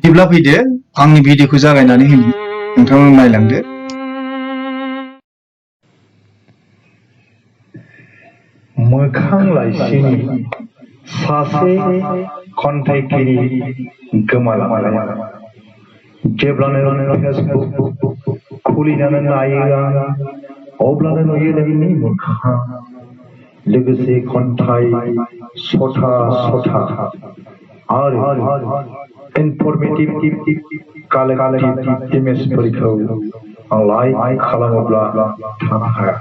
बिदिब्ला फैदो आंनि भिडिअखौ जागायनानै होनि नोंथाङा नायलांदो। मोखां लाइसिनि सासे खन्थाइगिरि गोमालांनाय जेब्लानो फेसबुक खुलिनानै नायो आं अब्लानो नुयो नोंनि मोखां लोगोसे खन्थाइ सथा आरो इनफरमेटिभ कालेक्टिभ इमेजफोरखौ आं लाइक खालामोब्ला थानो हाया।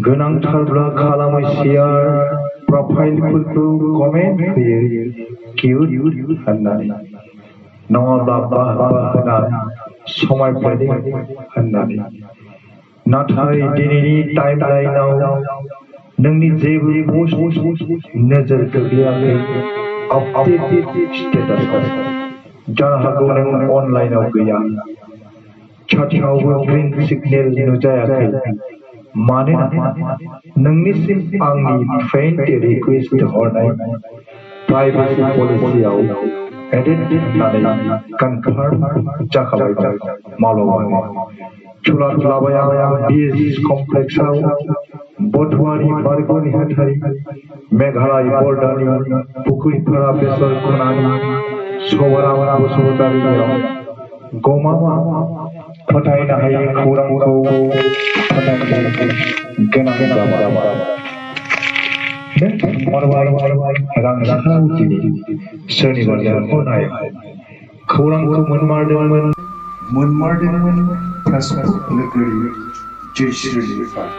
गोनांथारब्ला खालामो शेयार प्रफाइलफोरखौ कमेन्ट होयो किउट होननानै नङाब्ला बाह होना समायफ्लेदों होननानै। नाथाय दिनैनि टाइमलाइनाव नोंनि जेबो पस्ट नोजोर गोग्लैयाखै आपडेट स्टेटासआव। जानो हागौ नों अनलाइनाव गैया, चाटआवबो ग्रीन सिगनेल नुजायाखै। मानोना नोंनिसिम आंनि फ्रेंड रिक्वेस्ट हरनाय प्राइभेसि पलिसियाव एडिट होननानै कनफार्म जाखाबाय दं माब्लाबानो। चुलाथुलाबाया बीच कमप्लेक्सआव बटुवानि बारग' नेहाथारि, मेघालय बर्डारनि पुखुरिपारा बेसर खनानि सबाराम बसुमतारिनियाव गमामा फोथायनो हायै खौरांखौ फोथायनो गोनां जाबाय। नों फरवार्ड रांसाराव दिनै सोरनिबा लिरहरनाय खौरांखौ मोनमारदोंमोन फेसबुक लोगोरि जयश्रीनिफ्राय।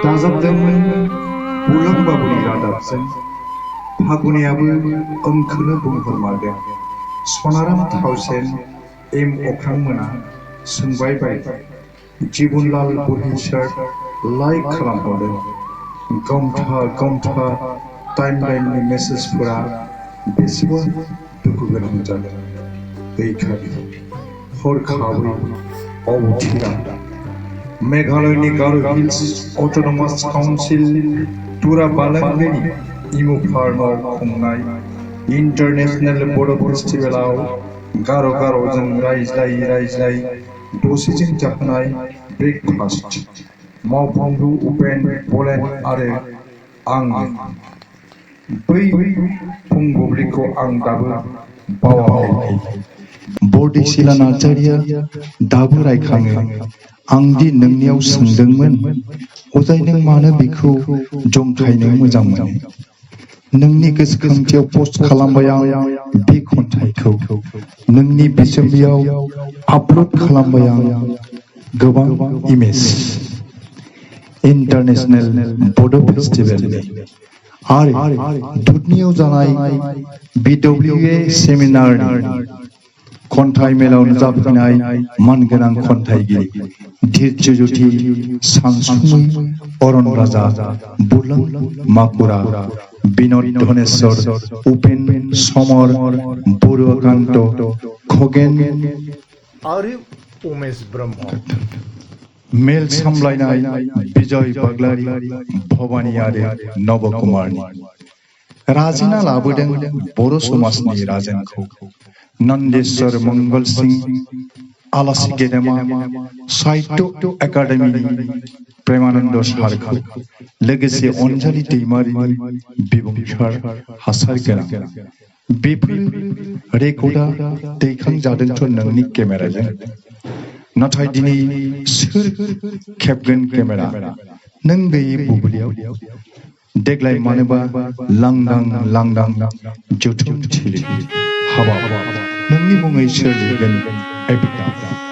दाजाबदोंमोन बुलां बाबुनि रादाबजों फागुनियाबो ओंखोनो बुंहरमारदों। सनाराम थावजेन एम अख्रांमोना सोंबाय बायदि जिबनलाल बहिसर लाइक खालामहरदों। गमथा टाइमलाइननि मेसेजफोरा बेसेबा दुखु गोनां जादों। गैखालि हरखाबै अबथिरा मेघालयनि गार' हिल्स अट'नमास काउन्सिल तुरा बालांगेनि इमु फार्माव खुंनाय इन्टारनेशनेल बड' फेस्टिभेलाव गार'जों रायज्लाय दसेजों जाहोनाय ब्रेकफास्ट मावफुंगु उपेन बलेन आरो आंनो बै फुंबुब्लिखौ आं दाबो बावाखै। बरदेसिला नार्जारिया दाबो रायखाङो आंदि नोंनियाव सोंदोंमोन अजाय नों मानो बेखौ जंखायनो मोजां मोनो। नोंनि गोसोखांथियाव पस्ट खालामबाय आं बे खन्थाइखौ, नोंनि बिसम्बियाव आपल'ड खालामबाय आं गोबां इमेज। इन्टारनेशनेल बड' फेस्टिभेलनि आरो दुधनियाव जानाय BWA सेमिनारनि खन्थाइ मेलाव नुजाफैनाय मानगोनां खन्थाइगिरि धीरजज्योति सानसुमै, अरन राजा, बुलां माकुरा, बिनोद धनेश्वर, उपेन समर, बरुवाकान्त, खगेन आरो उमेश ब्रह्म। मेल सामलायनाय बिजय बाग्लारि, भबानी आरो नबकुमारनि। राजिना लाबोदों बर' समाजनि राजेनखौ नन्देश्वर मंगल सिंह, आलासि गेदेमा साहित्य एकाडेमिनि प्रेमानन्द सारखौ, लोगोसे अनजालि दैमारिनि बिबुंसार हासार गोनां। बेफोर रेकर्डआ दैखांजादोंथ' नोंनि केमेराजों, नाथाय दिनै सोर खेबगोन केमेरा नों गैयै बुब्लियाव? देग्लाय मानोबा लांदां जथुम थिलि हाबाब नोंनि मुङै सोर लिरगोन एपिटाफ?